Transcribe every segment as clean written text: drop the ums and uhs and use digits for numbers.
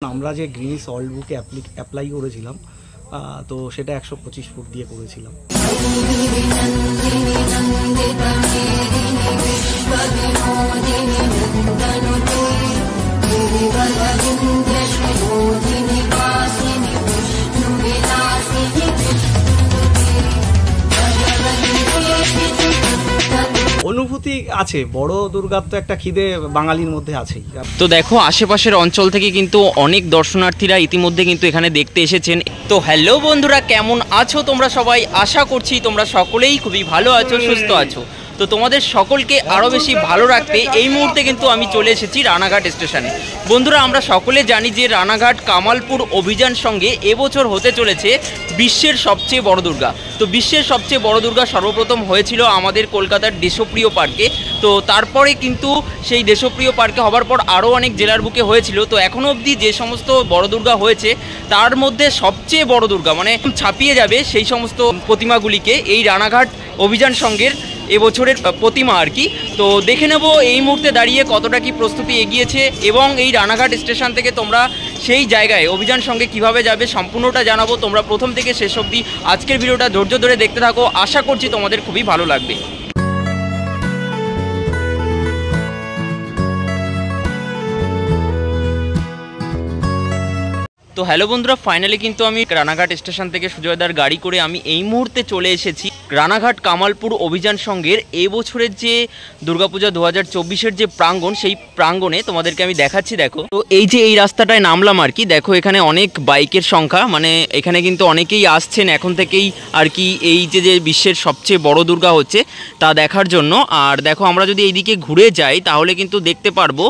আমরা যে Greenidge world বুকে অ্যাপ্লাই করেছিলাম, তো সেটা 125 ফুট দিয়ে করেছিলাম। অনুভূতি আছে, বড় দুর্গার তো একটা খিদে বাঙালির মধ্যে আছেই। তো দেখো আশেপাশের অঞ্চল থেকে কিন্তু অনেক দর্শনার্থীরা ইতিমধ্যে কিন্তু এখানে দেখতে এসেছেন। তো হ্যালো বন্ধুরা, কেমন আছো তোমরা সবাই? আশা করছি তোমরা সকলেই খুবই ভালো আছো, সুস্থ আছো। তো তোমাদের সকলকে আরও বেশি ভালো রাখতে এই মুহূর্তে কিন্তু আমি চলে এসেছি রানাঘাট স্টেশনে। বন্ধুরা, আমরা সকলে জানি যে রানাঘাট কামালপুর অভিযান সঙ্গে এবছর হতে চলেছে বিশ্বের সবচেয়ে বড় দুর্গা। তো বিশ্বের সবচেয়ে বড় দুর্গা সর্বপ্রথম হয়েছিল আমাদের কলকাতার দেশপ্রিয় পার্কে। তো তারপরে কিন্তু সেই দেশপ্রিয় পার্কে হবার পর আরও অনেক জেলার বুকে হয়েছিল। তো এখনও অবধি যে সমস্ত বড় দুর্গা হয়েছে তার মধ্যে সবচেয়ে বড় দুর্গা মানে ছাপিয়ে যাবে সেই সমস্ত প্রতিমাগুলিকে এই রানাঘাট অভিযান সঙ্গের এবছরের প্রতিমা আর কি। তো দেখে নেব এই মুহূর্তে দাঁড়িয়ে কতটা কি প্রস্তুতি এগিয়েছে এবং এই রানাঘাট স্টেশন থেকে তোমরা সেই জায়গায় অভিযান সঙ্গে কিভাবে যাবে সম্পূর্ণটা জানাবো। তোমরা প্রথম থেকে শেষ অবধি আজকের ভিডিওটা ধৈর্য ধরে দেখতে থাকো, আশা করছি তোমাদের খুবই ভালো লাগবে। তো হ্যালো বন্ধুরা, ফাইনালি কিন্তু আমি রানাঘাট স্টেশন থেকে সুজয়দার গাড়ি করে আমি এই মুহূর্তে চলে এসেছি রানাঘাট কামালপুর অভিযান সঙ্গের এবছরের যে দুর্গাপূজা 2024-এর যে প্রাঙ্গণ, সেই প্রাঙ্গণে তোমাদেরকে আমি দেখাচ্ছি। দেখো, তো এই যে এই রাস্তাটায় নামলাম আর কি। দেখো এখানে অনেক বাইকের সংখ্যা, মানে এখানে কিন্তু অনেকেই আসছেন এখন থেকেই আর কি এই যে বিশ্বের সবচেয়ে বড় দুর্গা হচ্ছে তা দেখার জন্য। আর দেখো আমরা যদি এইদিকে ঘুরে যাই তাহলে কিন্তু দেখতে পারবো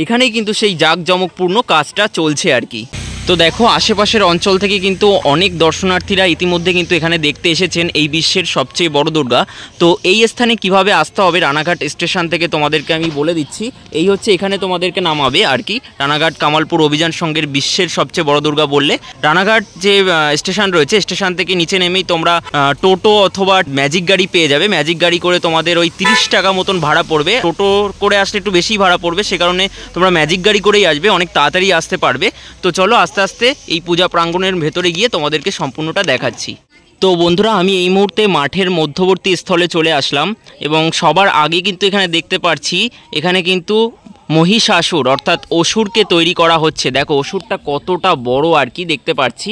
এখানেই কিন্তু সেই জাঁকজমকপূর্ণ কাজটা চলছে আর কি। তো দেখো আশেপাশের অঞ্চল থেকে কিন্তু অনেক দর্শনার্থীরা ইতিমধ্যে কিন্তু এখানে দেখতে এসেছেন এই বিশ্বের সবচেয়ে বড় দুর্গা। তো এই স্থানে কিভাবে আসতে হবে রানাঘাট স্টেশন থেকে তোমাদেরকে আমি বলে দিচ্ছি। এই হচ্ছে এখানে তোমাদেরকে নামাবে আর কি, রানাঘাট কামালপুর অভিযান সঙ্গের বিশ্বের সবচেয়ে বড় দুর্গা বললে। রানাঘাট যে স্টেশন রয়েছে, স্টেশন থেকে নিচে নেমেই তোমরা টোটো অথবা ম্যাজিক গাড়ি পেয়ে যাবে। ম্যাজিক গাড়ি করে তোমাদের ওই 30 টাকা মতন ভাড়া পড়বে। টোটো করে আসলে একটু বেশি ভাড়া পড়বে, সে কারণে তোমরা ম্যাজিক গাড়ি করেই আসবে, অনেক তাড়াতাড়ি আসতে পারবে। তো চলো আস্তে আস্তে এই পূজা প্রাঙ্গণের ভেতরে গিয়ে তোমাদেরকে সম্পূর্ণটা দেখাচ্ছি। তো বন্ধুরা, আমি এই মুহূর্তে মাঠের মধ্যবর্তী স্থলে চলে আসলাম এবং সবার আগে কিন্তু এখানে দেখতে পাচ্ছি এখানে কিন্তু মহিষাসুর অর্থাৎ অসুরকে তৈরি করা হচ্ছে। দেখো অসুরটা কতটা বড় আর কি দেখতে পাচ্ছি।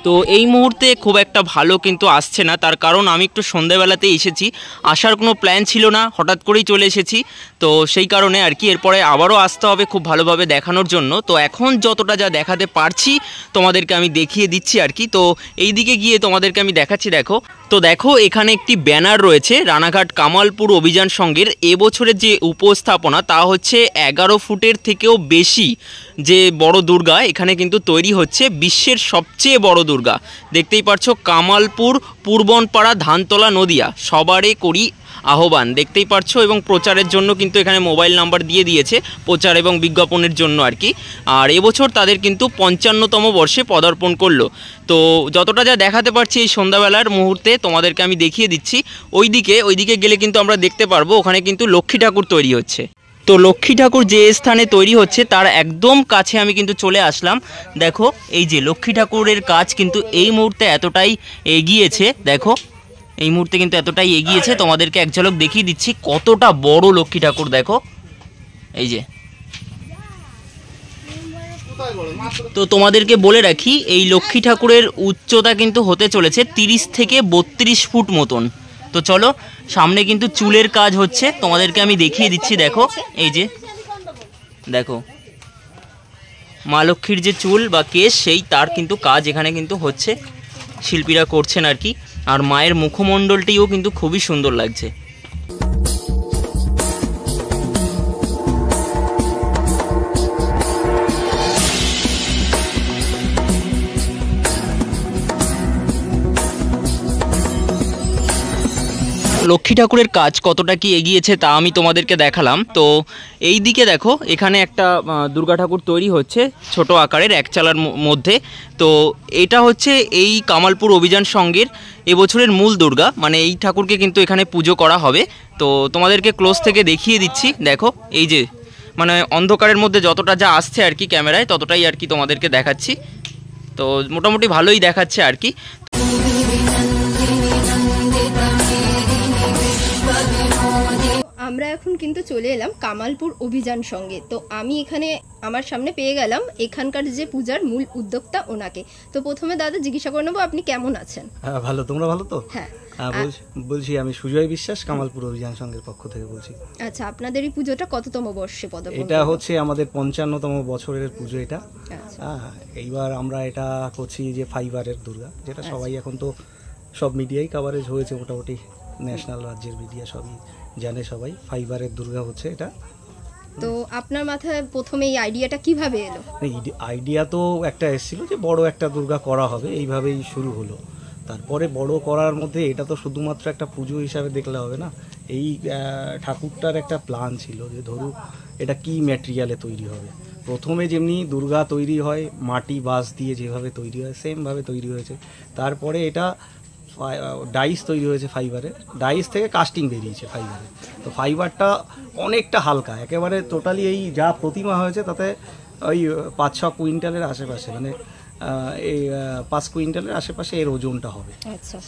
তো এই মুহূর্তে খুব একটা ভালো কিন্তু আসছে না, তার কারণ আমি একটু সন্ধ্যেবেলাতে এসেছি, আসার কোনো প্ল্যান ছিল না, হঠাৎ করেই চলে এসেছি। তো সেই কারণে আর কি এরপরে আবারও আসতে হবে খুব ভালোভাবে দেখানোর জন্য। তো এখন যতটা যা দেখাতে পারছি তোমাদেরকে আমি দেখিয়ে দিচ্ছি আর কি। তো এই দিকে গিয়ে তোমাদেরকে আমি দেখাচ্ছি। দেখো, তো দেখো এখানে একটি ব্যানার রয়েছে রানাঘাট কামালপুর অভিযান সঙ্গের এবছরের যে উপস্থাপনা তা হচ্ছে 11 ফুটের থেকেও বেশি যে বড় দুর্গা এখানে কিন্তু তৈরি হচ্ছে, বিশ্বের সবচেয়ে বড় দুর্গা। দেখতেই পাচ্ছ কামালপুর, পূর্বনপাড়া, ধানতলা, নদিয়া সবারে করি আহ্বান, দেখতেই পাচ্ছ। এবং প্রচারের জন্য কিন্তু এখানে মোবাইল নাম্বার দিয়ে দিয়েছে প্রচার এবং বিজ্ঞাপনের জন্য আর কি। আর এবছর তাদের কিন্তু 55তম বর্ষে পদার্পণ করলো। তো যতটা যা দেখাতে পারছি এই সন্ধ্যাবেলার মুহূর্তে তোমাদেরকে আমি দেখিয়ে দিচ্ছি। ওইদিকে গেলে কিন্তু আমরা দেখতে পারবো ওখানে কিন্তু লক্ষ্মী ঠাকুর তৈরি হচ্ছে। তো লক্ষ্মী ঠাকুর যে স্থানে তৈরি হচ্ছে তার একদম কাছে আমি কিন্তু চলে আসলাম। দেখো এই যে লক্ষ্মী ঠাকুরের কাজ কিন্তু এই মুহূর্তে এতটাই এগিয়েছে। দেখো এই মুহূর্তে কিন্তু এতটাই এগিয়েছে, তোমাদেরকে এক ঝলক দেখিয়ে দিচ্ছি কতটা বড় লক্ষ্মী ঠাকুর। দেখো এই যে। তো তোমাদেরকে বলে রাখি এই লক্ষ্মী ঠাকুরের উচ্চতা কিন্তু হতে চলেছে 30 থেকে 32 ফুট মতন। তো চলো সামনে কিন্তু চুলের কাজ হচ্ছে, তোমাদেরকে আমি দেখিয়ে দিচ্ছি। দেখো এই যে, দেখো মা লক্ষ্মীর যে চুল বা কেশ সেই তার কিন্তু কাজ এখানে কিন্তু হচ্ছে, শিল্পীরা করছেন আর কি। আর মায়ের মুখমণ্ডলটিও কিন্তু খুবই সুন্দর লাগছে। লক্ষ্মী ঠাকুরের কাজ কতটা কি এগিয়েছে তা আমি তোমাদেরকে দেখালাম। তো এই দিকে দেখো এখানে একটা দুর্গা ঠাকুর তৈরি হচ্ছে ছোট আকারের এক চালার মধ্যে। তো এটা হচ্ছে এই কামালপুর অভিযান সঙ্গের এবছরের মূল দুর্গা, মানে এই ঠাকুরকে কিন্তু এখানে পুজো করা হবে। তো তোমাদেরকে ক্লোজ থেকে দেখিয়ে দিচ্ছি। দেখো এই যে মানে অন্ধকারের মধ্যে যতটা যা আসছে আর কি ক্যামেরায় ততটাই আর কি তোমাদেরকে দেখাচ্ছি। তো মোটামুটি ভালোই দেখাচ্ছে আর কি। আমরা এখন কিন্তু চলে এলাম কামালপুর অভিযান সঙ্গে। তো আমি এখানে আমার সামনে পেয়ে গেলাম এখানকার যে পূজার মূল উদ্যোক্তা ওনাকে। তো প্রথমে দাদা জিজ্ঞাসা করে নেবো আপনি কেমন আছেন? হ্যাঁ ভালো, তোমরা ভালো তো? হ্যাঁ বলছি আমি সুজয় বিশ্বাস, কামালপুর অভিযান সংঘের পক্ষ থেকে বলছি। আচ্ছা, আপনাদের এই পুজোটা কততম বর্ষে পদার্পণ? এটা হচ্ছে আমাদের 55তম বছরের পুজো এটা। আচ্ছা। এইবার আমরা এটা করছি যে ফাইবারের দুর্গা, যেটা সবাই এখন তো সব মিডিয়াই কভারেজ হয়েছে, মোটামুটি ন্যাশনাল রাজ্যের মিডিয়া সবই জানে, সবাই ফাইবারের দুর্গা হচ্ছে এটা। তো আপনার মাথায় প্রথমে এই আইডিয়াটা কিভাবে এলো? আইডিয়া তো একটা এসেছিল যে বড় একটা দুর্গা করা হবে, এইভাবেই শুরু হলো। তারপরে বড় করার মধ্যে এটা তো শুধুমাত্র একটা পুজো হিসাবে দেখলে হবে না, এই ঠাকুরটার একটা প্ল্যান ছিল যে ধরুন এটা কি ম্যাটেরিয়ালে তৈরি হবে। প্রথমে যেমনি দুর্গা তৈরি হয় মাটি বাঁশ দিয়ে যেভাবে তৈরি হয় সেমভাবে তৈরি হয়েছে। তারপরে এটা ডাইস তৈরি হয়েছে ফাইবারের, ডাইস থেকে কাস্টিং বেরিয়েছে ফাইবারের। তো ফাইবারটা অনেকটা হালকা, একেবারে টোটালি এই যা প্রতিমা হয়েছে তাতে ওই 5-6 কুইন্টালের আশেপাশে, মানে এই 5 কুইন্টালের আশেপাশে এর ওজনটা হবে। আচ্ছা,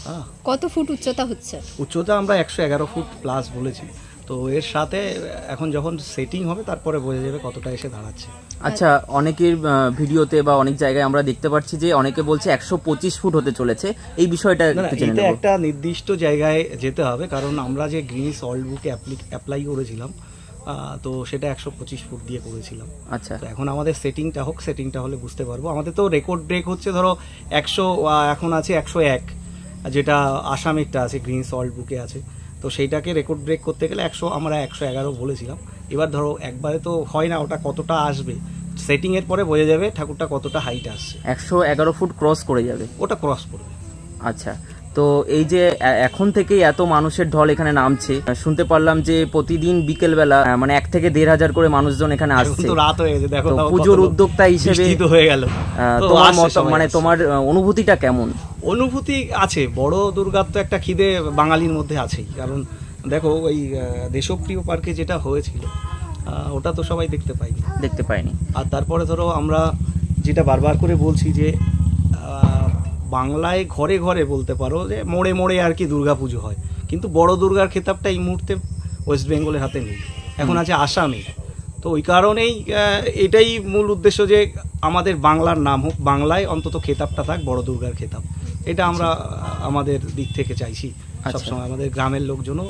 কত ফুট উচ্চতা হচ্ছে? উচ্চতা আমরা 111 ফুট প্লাস বলেছি। তো এর সাথে এখন যখন সেটিং হবে তারপরে বোঝা যাবে কতটা এসে দাঁড়াচ্ছে। আচ্ছা, অনেকের ভিডিওতে বা অনেক জায়গায় আমরা দেখতে পাচ্ছি যে অনেকে বলছে 125 ফুট হতে চলেছে, এই বিষয়টা এটা একটা নির্দিষ্ট জায়গায় যেতে হবে, কারণ আমরা যে গ্রিনিস ওয়ার্ল্ড বুকে অ্যাপ্লাই করেছিলাম তো সেটা 125 ফুট দিয়ে করেছিলাম। আচ্ছা, তো এখন আমাদের সেটিংটা হোক, সেটিংটা হলে বুঝতে পারবো। আমাদের তো রেকর্ড ব্রেক হচ্ছে ধরো 100, এখন আছে 101, যেটা আসামেরটা আছে গ্রিনিস ওয়ার্ল্ড বুকে আছে। তো সেইটাকে রেকর্ড ব্রেক করতে গেলে আমরা 111 বলেছিলাম। এবার ধরো একবারে তো হয় না, ওটা কতটা আসবে সেটিংয়ের পরে বোঝা যাবে ঠাকুরটা কতটা হাইট আসছে। 111 ফুট ক্রস করে যাবে, ওটা ক্রস করবে। আচ্ছা, তো এই যে এখন থেকেই এত মানুষের ঢল এখানে নামছে, শুনতে পারলাম যে প্রতিদিন বিকেলবেলা মানে 1 থেকে 1,500 করে মানুষজন এখানে আসছে। তো রাত হয়ে গেছে, দেখো পুজোর উদ্যোক্তা হিসেবে হয়ে গেল। তোমার মানে তোমার অনুভূতিটা কেমন? অনুভূতি আছে, বড় দুর্গার তো একটা খিদে বাঙালির মধ্যে আছেই। কারণ দেখো ওই দেশপ্রিয় পার্কে যেটা হয়েছিল ওটা তো সবাই দেখতে পায়নি। আর তারপরে ধরো আমরা যেটা বারবার করে বলছি যে বাংলায় ঘরে ঘরে বলতে পারো যে মোড়ে মোড়ে আর কি দুর্গা পুজো হয়, কিন্তু বড় দুর্গার খেতাবটা এই মুহূর্তে ওয়েস্ট বেঙ্গলের হাতে নেই, এখন আছে আসামে। তো ওই কারণেই এটাই মূল উদ্দেশ্য যে আমাদের বাংলার নাম হোক, বাংলায় অন্তত খেতাবটা থাক বড় দুর্গার খেতাব। এটা আমরা আমাদের দিক থেকে চাইছি সবসময়। আমাদের গ্রামের লোকজনও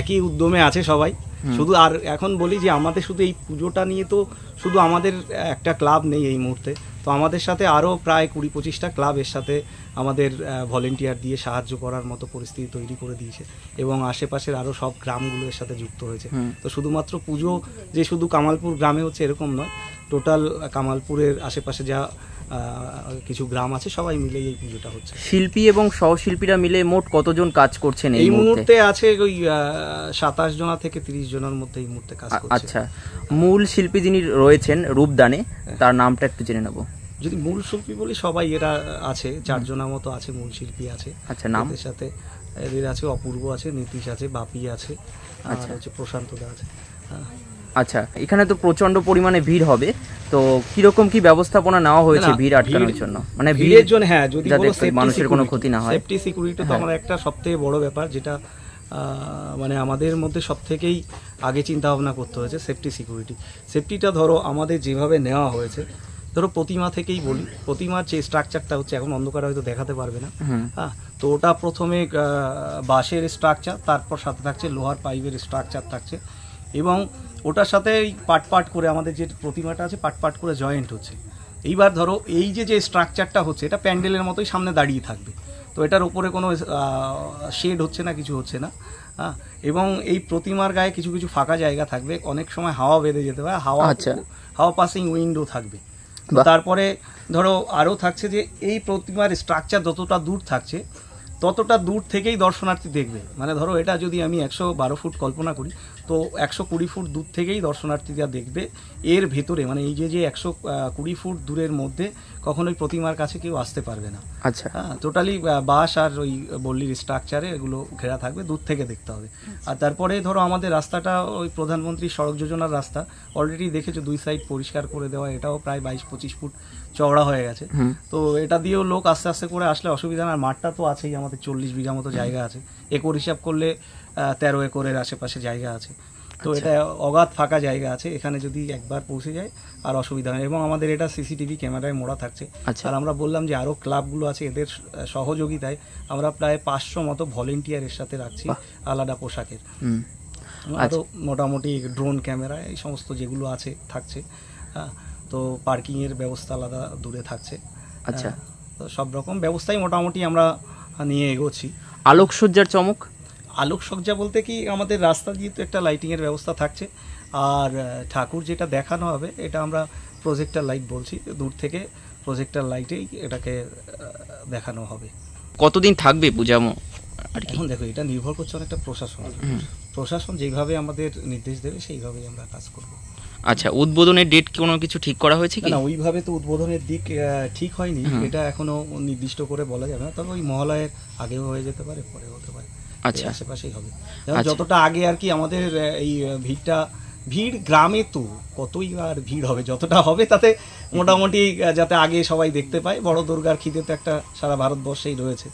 একই উদ্যমে আছে সবাই। শুধু আর এখন বলি যে আমাদের শুধু এই পুজোটা নিয়ে তো শুধু আমাদের একটা ক্লাব নেই এই মুহূর্তে, তো আমাদের সাথে আরও প্রায় 20-25টা ক্লাব এর সাথে আমাদের ভলেন্টিয়ার দিয়ে সাহায্য করার মতো পরিস্থিতি তৈরি করে দিয়েছে, এবং আশেপাশের আরও সব গ্রামগুলোর সাথে যুক্ত হয়েছে। তো শুধুমাত্র পুজো যে শুধু কামালপুর গ্রামে হচ্ছে এরকম নয়, টোটাল কামালপুরের আশেপাশে যা কিছু গ্রাম আছে সবাই মিলে এই পুজোটা হচ্ছে। শিল্পী এবং সহশিল্পীরা মিলে মোট কতজন কাজ করছেন এই মুহূর্তে? আছে ওই 27 জন থেকে 30 জনের মধ্যে এই মুহূর্তে কাজ করছে। আচ্ছা, মূল শিল্পী যিনি রয়েছেন রূপদানে, তার নামটা একটু জেনে নেব। যদি মূল শিল্পী বলি সবাই এরা আছে, 4 জনের মতো আছে মূল শিল্পী আছে। আচ্ছা, নাম? এর সাথে এদের আছে অপূর্ব আছে, নীতিশ আছে, বাপি আছে, আচ্ছা হচ্ছে প্রশান্ত দা আছে। আচ্ছা, এখানে তো প্রচন্ড পরিমাণে ভিড় হবে, তো কিরকম কি ব্যবস্থাপনা নেওয়া হয়েছে ভিড় আটকানোর জন্য? মানে ভিড়ের জন্য, হ্যাঁ, যদি মানুষের কোনো ক্ষতি না হয়। সেফটি সিকিউরিটি তো আমার একটা সবথেকে বড় ব্যাপার, যেটা মানে আমাদের মধ্যে সবথেকেই আগে চিন্তা ভাবনা করতে হয়েছে সেফটি সিকিউরিটি। সেফটিটা ধরো আমাদের যেভাবে নেওয়া হয়েছে, ধরো প্রতিমা থেকেই বলি, প্রতিমার যে স্ট্রাকচারটা হচ্ছে এখন অন্ধকারে হয়তো দেখাতে পারবে না, হ্যাঁ, তো ওটা প্রথমে বাঁশের স্ট্রাকচার, তারপর সাথে থাকছে লোহার পাইপের স্ট্রাকচার থাকছে, এবং ওটার সাথে পাট করে আমাদের যে প্রতিমাটা আছে পাট করে জয়েন্ট হচ্ছে। এইবার ধরো এই যে স্ট্রাকচারটা হচ্ছে এটা প্যান্ডেলের মতোই সামনে দাঁড়িয়ে থাকবে, তো এটার উপরে কোনো শেড হচ্ছে না, কিছু হচ্ছে না, হ্যাঁ, এবং এই প্রতিমার গায়ে কিছু কিছু ফাঁকা জায়গা থাকবে, অনেক সময় হাওয়া বেঁধে যেতে পারে, হাওয়া পাসিং উইন্ডো থাকবে। তারপরে ধরো আরও থাকছে যে এই প্রতিমার স্ট্রাকচার যতটা দূর থাকছে ততটা দূর থেকেই দর্শনার্থী দেখবে। মানে ধরো এটা যদি আমি 112 ফুট কল্পনা করি, তো 120 ফুট দূর থেকেই দর্শনার্থীরা দেখবে। এর ভেতরে মানে এই যে 120 ফুট দূরের মধ্যে কখনোই প্রতিমার কাছে কেউ আসতে পারবে না। আচ্ছা, হ্যাঁ, টোটালি বাঁশ আর ওই বল্লির স্ট্রাকচারে এগুলো ঘেরা থাকবে, দূর থেকে দেখতে হবে। আর তারপরে ধরো আমাদের রাস্তাটা ওই প্রধানমন্ত্রী সড়ক যোজনার রাস্তা, অলরেডি দেখেছো 2 সাইড পরিষ্কার করে দেওয়া, এটাও প্রায় 22-25 ফুট চওড়া হয়ে গেছে। তো এটা দিয়েও লোক আস্তে আস্তে করে আসলে অসুবিধা না। আর মাঠটা তো আছেই, আমাদের 40 বিঘা মতো জায়গা আছে, একর হিসাব করলে 13 একরের আশেপাশে জায়গা আছে। তো এটা অগাধ ফাঁকা জায়গা আছে, এখানে যদি একবার পৌঁছে যায় আর অসুবিধা হয়। এবং আমাদের এটা সিসিটিভি ক্যামেরায় মোড়া থাকছে। আর আমরা বললাম যে আরও ক্লাবগুলো আছে, এদের সহযোগিতায় আমরা প্রায় 500 মতো ভলেন্টিয়ারের সাথে রাখছি আলাদা পোশাকের। আরও মোটামুটি ড্রোন ক্যামেরা এই সমস্ত যেগুলো আছে থাকছে। হ্যাঁ, তো পার্কিংয়ের ব্যবস্থা আলাদা দূরে থাকছে। আচ্ছা, তো সব রকম ব্যবস্থাই মোটামুটি আমরা নিয়ে এগোচ্ছি। আলোকসজ্জার চমক? আলোকসজ্জা বলতে কি, আমাদের রাস্তা দিয়ে তো একটা লাইটিংয়ের ব্যবস্থা থাকছে। আর ঠাকুর যেটা দেখানো হবে এটা আমরা প্রজেক্টর লাইট বলছি, দূর থেকে প্রজেক্টর লাইটেই এটাকে দেখানো হবে। কতদিন থাকবে পূজা? এখন দেখো, এটা নির্ভর করছে অনেকটা প্রশাসন যেভাবে আমাদের নির্দেশ দেবে সেইভাবেই আমরা কাজ করব। আচ্ছা, উদ্বোধনের ডেট কোনো কিছু ঠিক করা হয়েছে কি? না, ওইভাবে তো উদ্বোধনের দিক ঠিক হয়নি, এটা এখনো নির্দিষ্ট করে বলা যাবে না। তবে ওই মহালয়ের আগেও হয়ে যেতে পারে, পরে হতে পারে। আচ্ছা, আশেপাশেই হবে। যতটা আগে আর কি আমাদের এই ভিড় গ্রামে তো কতই আর ভিড় হবে, যতটা হবে তাতে মোটামুটি যাতে আগে সবাই দেখতে পায়। বড় দুর্গার খিদে তো একটা সারা ভারতবর্ষেই রয়েছে।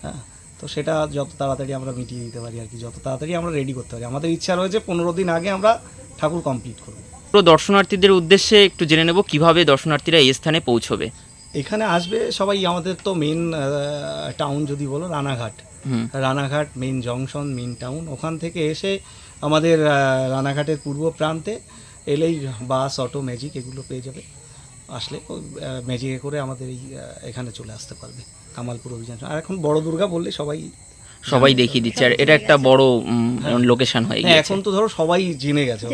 হ্যাঁ, তো সেটা যত তাড়াতাড়ি আমরা মিটিয়ে দিতে পারি আর কি, যত তাড়াতাড়ি আমরা রেডি করতে পারি। আমাদের ইচ্ছা রয়েছে 15 দিন আগে আমরা ঠাকুর কমপ্লিট করব। পুরো দর্শনার্থীদের উদ্দেশ্যে একটু জেনে নেব কিভাবে দর্শনার্থীরা এই স্থানে পৌঁছবে। এখানে আসবে সবাই, আমাদের তো মেন টাউন যদি বলো Ranaghat main junction, main town. ওখান থেকে এসে আমাদের রানাঘাটের পূর্ব প্রান্তে এলেই বাস, অটো, ম্যাজিক এগুলো পেয়ে যাবে। আসলে ম্যাজিকে করে আমাদের এখানে চলে আসতে পারবে কামালপুর অভিযান। আর এখন বড় দুর্গা বললে সবাই দেখিয়ে দিচ্ছে, আর এটা একটা বড় লোকেশন হয়ে গেছে। এখন তো ধরো সবাই জেনে গেছে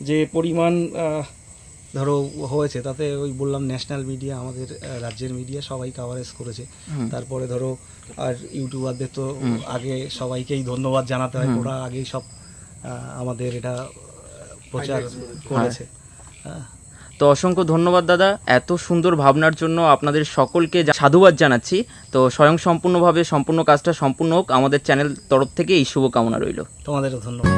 যে পরিমাণ ধরো হয়েছে, তাতে ওই বললাম ন্যাশনাল মিডিয়া, আমাদের রাজ্যের মিডিয়া সবাই কাভারেজ করেছে। তারপরে ধরো আর ইউটিউবারদের তো আগে সবাইকেই ধন্যবাদ জানাতে হয়, ওরা আগেই সব আমাদের এটা প্রচার করেছে। তো অসংখ্য ধন্যবাদ দাদা, এত সুন্দর ভাবনার জন্য আপনাদের সকলকে সাধুবাদ জানাচ্ছি। তো স্বয়ংসম্পূর্ণভাবে সম্পূর্ণ কাজটা সম্পূর্ণ হোক, আমাদের চ্যানেল তরফ থেকে এই শুভকামনা রইল। তোমাদেরও ধন্যবাদ।